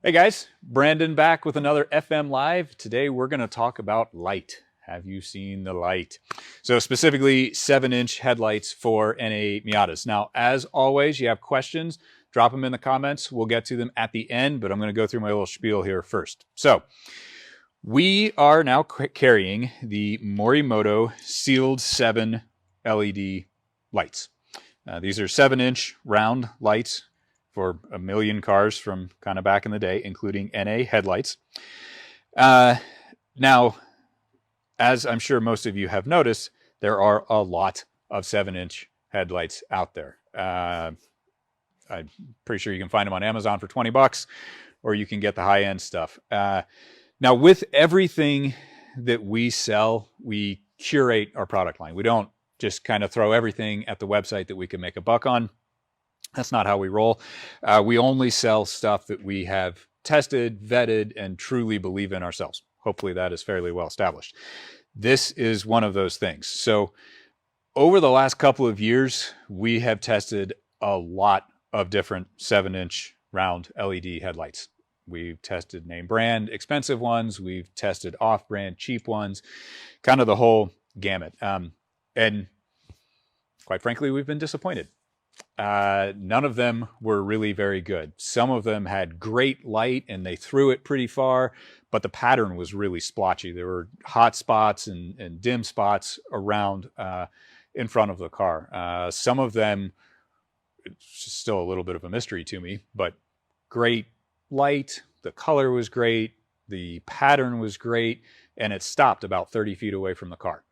Hey guys, Brandon back with another FM Live. Today we're going to talk about light. Have you seen the light? So specifically 7-inch headlights for NA Miatas. Now, as always, you have questions, drop them in the comments. We'll get to them at the end, but I'm going to go through my little spiel here first. So we are now carrying the Morimoto Sealed 7 LED lights. These are 7-inch round lights for a million cars from kind of back in the day, including NA headlights. Now, as I'm sure most of you have noticed, there are a lot of 7-inch headlights out there. I'm pretty sure you can find them on Amazon for 20 bucks, or you can get the high-end stuff. Now, with everything that we sell, we curate our product line. We don't just kind of throw everything at the website that we can make a buck on. That's not how we roll. We only sell stuff that we have tested, vetted, and truly believe in ourselves. Hopefully that is fairly well established. This is one of those things. So over the last couple of years, we have tested a lot of different 7-inch round LED headlights. We've tested name brand, expensive ones. We've tested off-brand, cheap ones, kind of the whole gamut. And quite frankly, we've been disappointed. None of them were really very good. Some of them had great light and they threw it pretty far, but the pattern was really splotchy. There were hot spots and dim spots around in front of the car. Some of them, it's still a little bit of a mystery to me, but great light, the color was great, the pattern was great, and it stopped about 30 feet away from the car.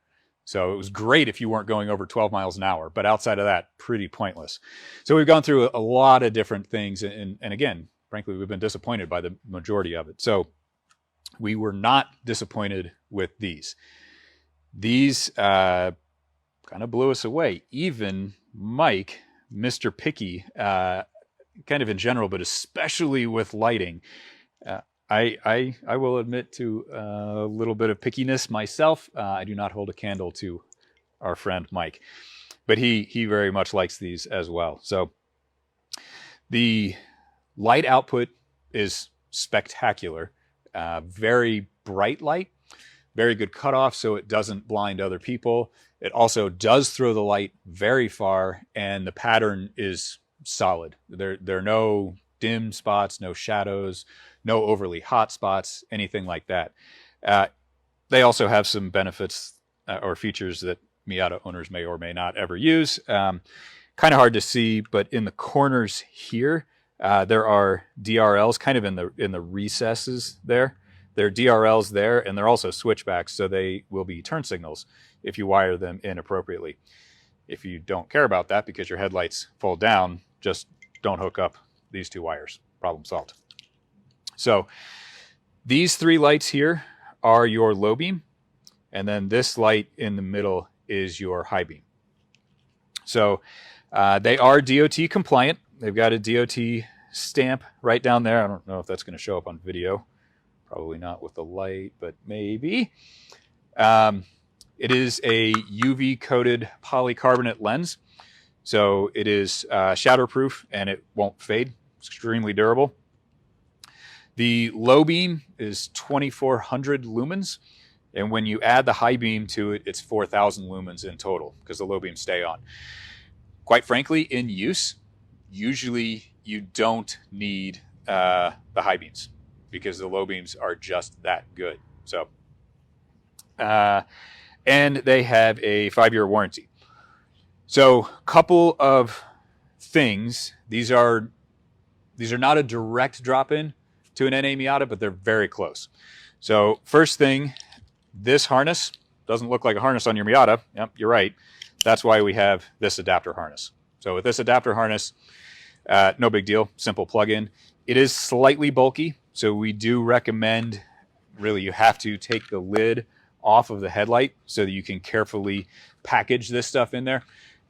So it was great if you weren't going over 12 miles an hour, but outside of that, pretty pointless. So we've gone through a lot of different things. And again, frankly, we've been disappointed by the majority of it. So we were not disappointed with these. These kind of blew us away. Even Mike, Mr. Picky, kind of in general, but especially with lighting, I will admit to a little bit of pickiness myself. I do not hold a candle to our friend Mike, but he very much likes these as well. So the light output is spectacular, very bright light, very good cutoff so it doesn't blind other people. It also does throw the light very far, and the pattern is solid. There are no dim spots, no shadows, no overly hot spots, anything like that. They also have some benefits or features that Miata owners may or may not ever use. Kind of hard to see, but in the corners here, there are DRLs kind of in the recesses there. There are DRLs there, and they're also switchbacks, so they will be turn signals if you wire them in appropriately. If you don't care about that because your headlights fold down, just don't hook up these two wires. Problem solved. So these three lights here are your low beam, and then this light in the middle is your high beam. So they are DOT compliant. They've got a DOT stamp right down there. I don't know if that's going to show up on video. Probably not with the light, but maybe. It is a UV coated polycarbonate lens. So it is shatterproof and it won't fade. It's extremely durable. The low beam is 2,400 lumens. And when you add the high beam to it, it's 4,000 lumens in total because the low beams stay on. Quite frankly, in use, usually you don't need the high beams because the low beams are just that good. So, and they have a 5-year warranty. So, couple of things. These are not a direct drop-in to an NA Miata, but they're very close. So first thing, this harness doesn't look like a harness on your Miata. Yep, you're right. That's why we have this adapter harness. So with this adapter harness, no big deal, simple plug-in. It is slightly bulky, so we do recommend, really you have to take the lid off of the headlight so that you can carefully package this stuff in there.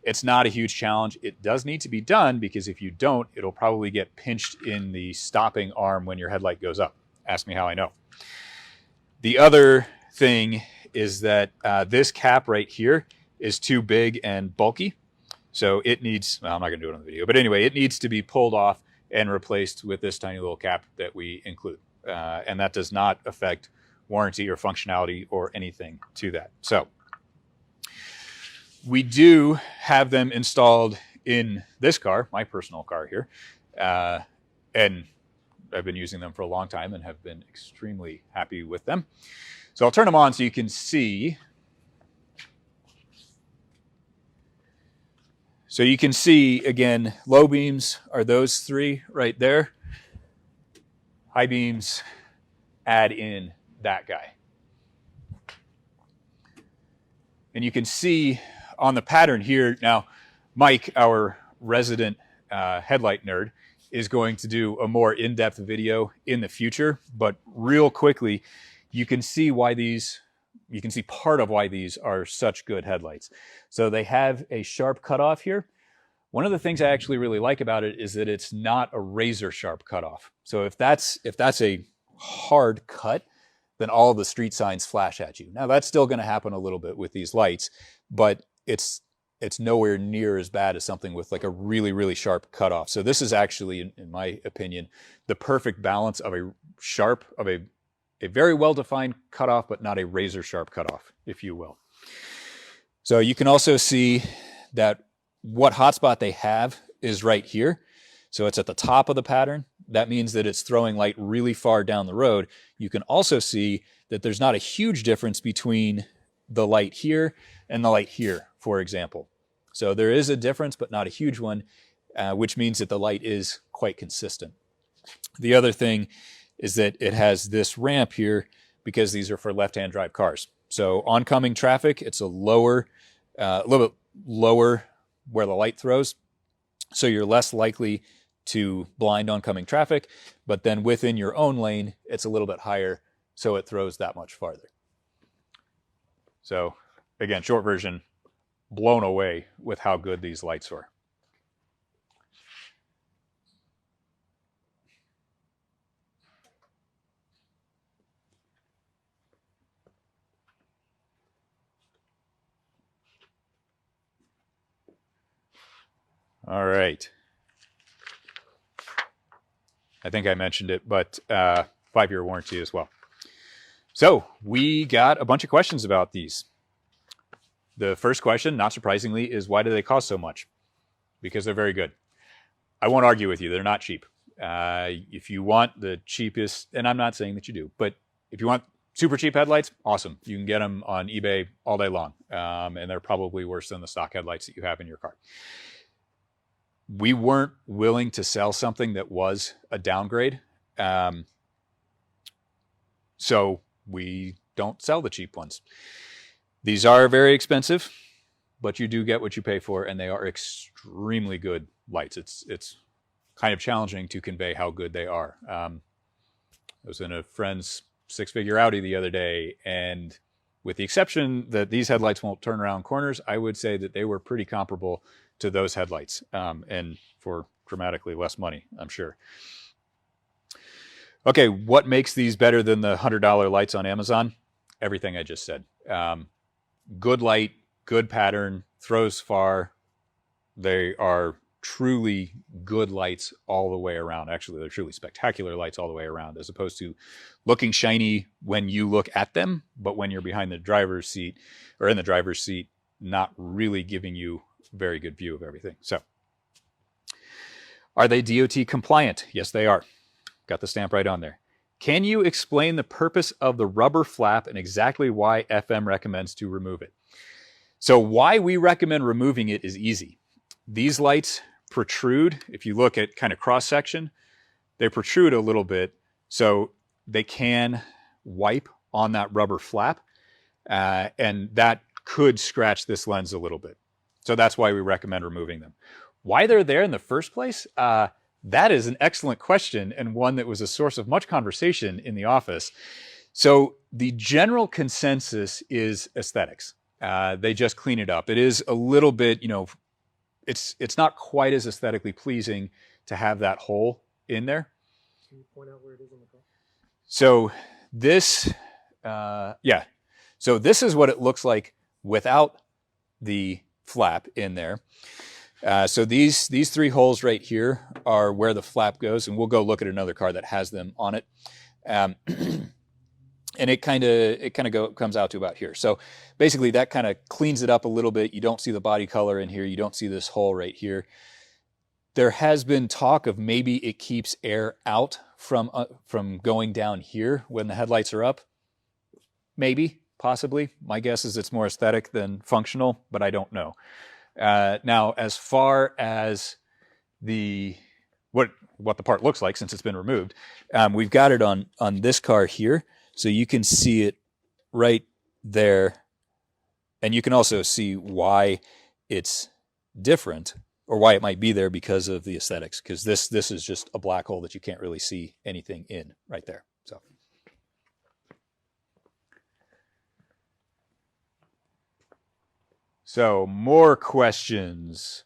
It's not a huge challenge. It does need to be done because if you don't, it'll probably get pinched in the stopping arm when your headlight goes up. Ask me how I know. The other thing is that this cap right here is too big and bulky. So it needs, well, I'm not going to do it on the video, but anyway, it needs to be pulled off and replaced with this tiny little cap that we include. And that does not affect warranty or functionality or anything to that. So we do have them installed in this car, my personal car here. And I've been using them for a long time and have been extremely happy with them. So I'll turn them on so you can see. So you can see, again, low beams are those three right there. High beams add in that guy. And you can see on the pattern here, now Mike, our resident headlight nerd, is going to do a more in-depth video in the future, but real quickly, you can see why these, you can see part of why these are such good headlights. So they have a sharp cutoff here. One of the things I actually really like about it is that it's not a razor sharp cutoff. So if that's a hard cut, then all the street signs flash at you. Now that's still going to happen a little bit with these lights, but it's nowhere near as bad as something with like a really, really sharp cutoff. So this is actually, in my opinion, the perfect balance of a sharp, of a very well-defined cutoff, but not a razor sharp cutoff, if you will. So you can also see that what hotspot they have is right here. So it's at the top of the pattern. That means that it's throwing light really far down the road. You can also see that there's not a huge difference between the light here and the light here, for example. So there is a difference, but not a huge one, which means that the light is quite consistent. The other thing is that it has this ramp here because these are for left-hand drive cars. So oncoming traffic, it's a little bit lower where the light throws. So you're less likely to blind oncoming traffic, but then within your own lane, it's a little bit higher, so it throws that much farther. So again, short version, blown away with how good these lights are. All right. I think I mentioned it, but 5-year warranty as well. So we got a bunch of questions about these. The first question, not surprisingly, is why do they cost so much? Because they're very good. I won't argue with you. They're not cheap. If you want the cheapest, and I'm not saying that you do, but if you want super cheap headlights, awesome. You can get them on eBay all day long. And they're probably worse than the stock headlights that you have in your car. We weren't willing to sell something that was a downgrade. So we don't sell the cheap ones. These are very expensive, but you do get what you pay for, and they are extremely good lights. It's kind of challenging to convey how good they are. I was in a friend's 6-figure Audi the other day, and with the exception that these headlights won't turn around corners, I would say that they were pretty comparable to those headlights, and for dramatically less money, I'm sure. Okay, what makes these better than the $100 lights on Amazon? Everything I just said. Good light, good pattern, throws far. They are truly good lights all the way around. Actually, they're truly spectacular lights all the way around, as opposed to looking shiny when you look at them, but when you're behind the driver's seat or in the driver's seat, not really giving you a very good view of everything. So, are they DOT compliant? Yes, they are. Got the stamp right on there. Can you explain the purpose of the rubber flap and exactly why FM recommends to remove it? So why we recommend removing it is easy. These lights protrude. If you look at kind of cross section, they protrude a little bit, so they can wipe on that rubber flap, and that could scratch this lens a little bit. So that's why we recommend removing them. Why they're there in the first place? That is an excellent question, and one that was a source of much conversation in the office. So the general consensus is aesthetics. They just clean it up. It is a little bit, it's not quite as aesthetically pleasing to have that hole in there. Can you point out where it is in the car? So this, So this is what it looks like without the flap in there. So these three holes right here are where the flap goes, and we'll go look at another car that has them on it. And it kind of comes out to about here. So basically that kind of cleans it up a little bit. You don't see the body color in here. You don't see this hole right here. There has been talk of maybe it keeps air out from going down here when the headlights are up. Maybe, possibly. My guess is it's more aesthetic than functional, but I don't know. Now, as far as what the part looks like since it's been removed, we've got it on this car here, so you can see it right there, and you can also see why it's different or why it might be there because of the aesthetics. Because this is just a black hole that you can't really see anything in right there. So more questions.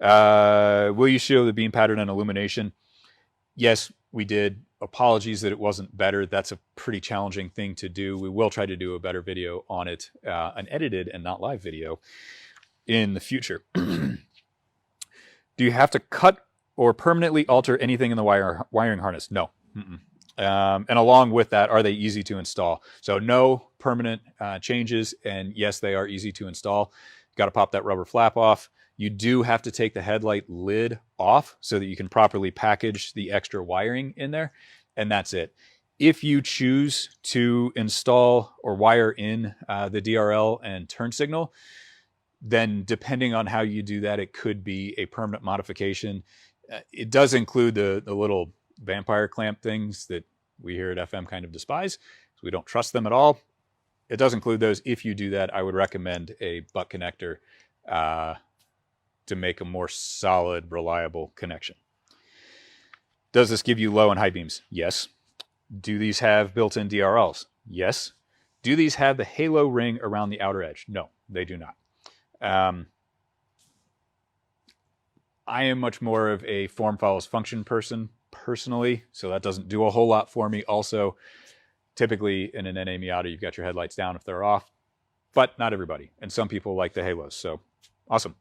Will you show the beam pattern and illumination? Yes, we did. Apologies that it wasn't better. That's a pretty challenging thing to do. We will try to do a better video on it, an edited and not live video in the future. Do you have to cut or permanently alter anything in the wiring harness? No. And along with that, are they easy to install? So no permanent changes, and yes, they are easy to install. Got to pop that rubber flap off. You do have to take the headlight lid off so that you can properly package the extra wiring in there, and that's it. If you choose to install or wire in the DRL and turn signal, then depending on how you do that, it could be a permanent modification. It does include the little vampire clamp things that we here at FM kind of despise, so we don't trust them at all. It does include those. If you do that, I would recommend a butt connector to make a more solid, reliable connection. Does this give you low and high beams? Yes. Do these have built-in DRLs? Yes. Do these have the halo ring around the outer edge? No, they do not. I am much more of a form follows function person personally, so that doesn't do a whole lot for me. Also, typically in an NA Miata, you've got your headlights down if they're off, but not everybody. And some people like the halos, so awesome.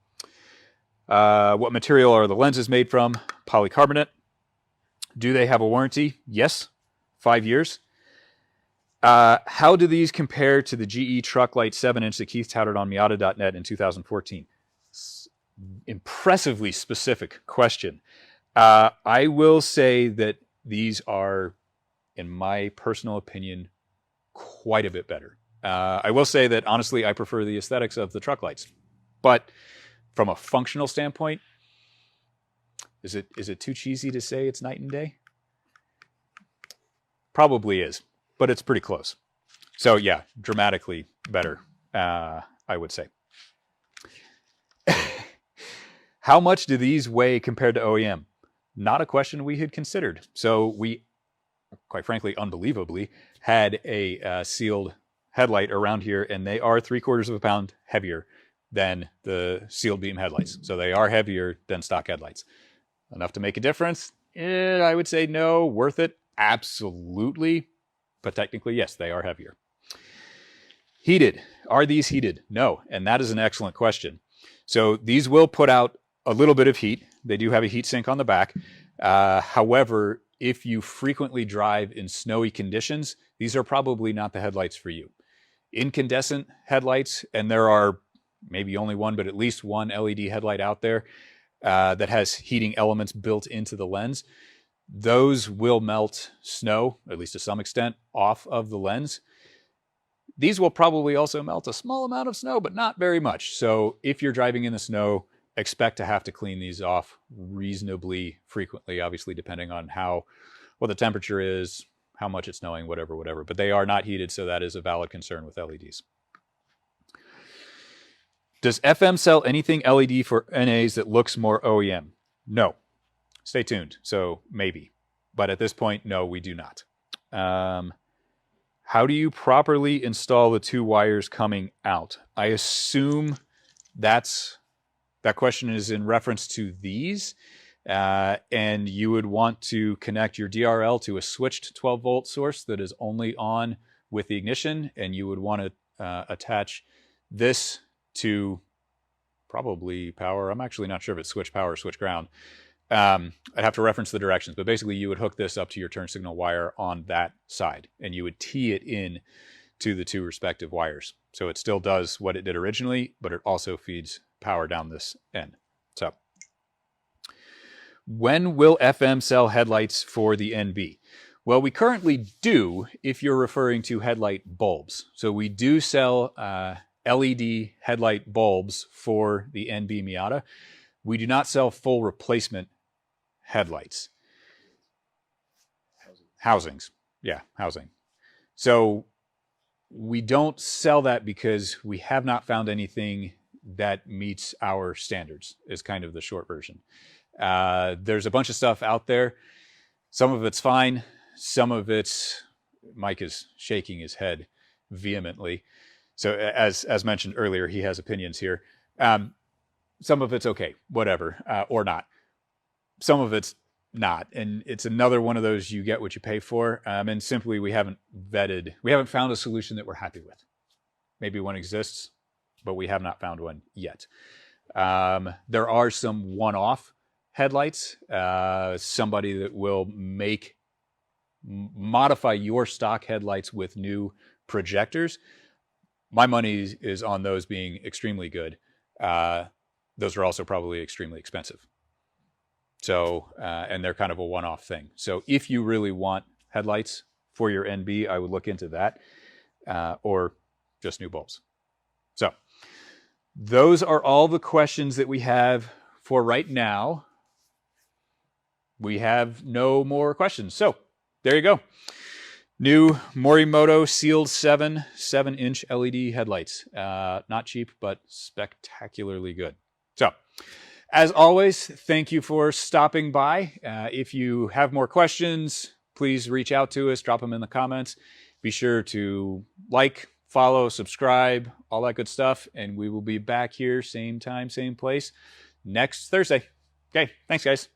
What material are the lenses made from? Polycarbonate. Do they have a warranty? Yes, 5 years. How do these compare to the GE Truck Light 7-inch that Keith touted on Miata.net in 2014? Impressively specific question. I will say that these are, in my personal opinion, quite a bit better. I will say that, honestly, I prefer the aesthetics of the truck lights. But from a functional standpoint, is it too cheesy to say it's night and day? Probably is, but it's pretty close. So yeah, dramatically better, I would say. How much do these weigh compared to OEM? Not a question we had considered. So we, quite frankly, unbelievably, had a sealed headlight around here, and they are 3/4 of a pound heavier than the sealed beam headlights. So they are heavier than stock headlights. Enough to make a difference? I would say no. Worth it? Absolutely. But technically, yes, they are heavier. Heated. Are these heated? No. And that is an excellent question. So these will put out a little bit of heat. They do have a heat sink on the back. However, if you frequently drive in snowy conditions, these are probably not the headlights for you. Incandescent headlights, and there are maybe only one, but at least one LED headlight out there that has heating elements built into the lens. Those will melt snow, at least to some extent, off of the lens. These will probably also melt a small amount of snow, but not very much. So if you're driving in the snow, expect to have to clean these off reasonably frequently, obviously depending on what the temperature is, how much it's snowing, whatever. But they are not heated, so that is a valid concern with LEDs. Does FM sell anything LED for NAs that looks more OEM? No. Stay tuned. So maybe. But at this point, no, we do not. How do you properly install the two wires coming out? I assume that question is in reference to these. And you would want to connect your DRL to a switched 12-volt source that is only on with the ignition. And you would want to attach this to probably power. I'm actually not sure if it's switch power or switch ground. I'd have to reference the directions, but basically you would hook this up to your turn signal wire on that side, and you would tee it in to the two respective wires. So it still does what it did originally, but it also feeds power down this end. So when will FM sell headlights for the NB? Well, we currently do, if you're referring to headlight bulbs. So we do sell LED headlight bulbs for the NB Miata. We do not sell full replacement headlights. Housings. Yeah, housing. So we don't sell that because we have not found anything that meets our standards, is kind of the short version. There's a bunch of stuff out there. Some of it's fine. Some of it's, Mike is shaking his head vehemently. So as mentioned earlier, he has opinions here. Some of it's okay, whatever, or not. Some of it's not. And it's another one of those you get what you pay for. And simply we haven't found a solution that we're happy with. Maybe one exists, but we have not found one yet. There are some one-off headlights. Somebody that will modify your stock headlights with new projectors. My money is on those being extremely good. Those are also probably extremely expensive. So, and they're kind of a one-off thing. So if you really want headlights for your NB, I would look into that, or just new bulbs. So those are all the questions that we have for right now. We have no more questions. So there you go. New Morimoto sealed 7-inch LED headlights. Not cheap, but spectacularly good. So, as always, thank you for stopping by. If you have more questions, please reach out to us, drop them in the comments. Be sure to like, follow, subscribe, all that good stuff. And we will be back here, same time, same place, next Thursday. Okay, thanks, guys.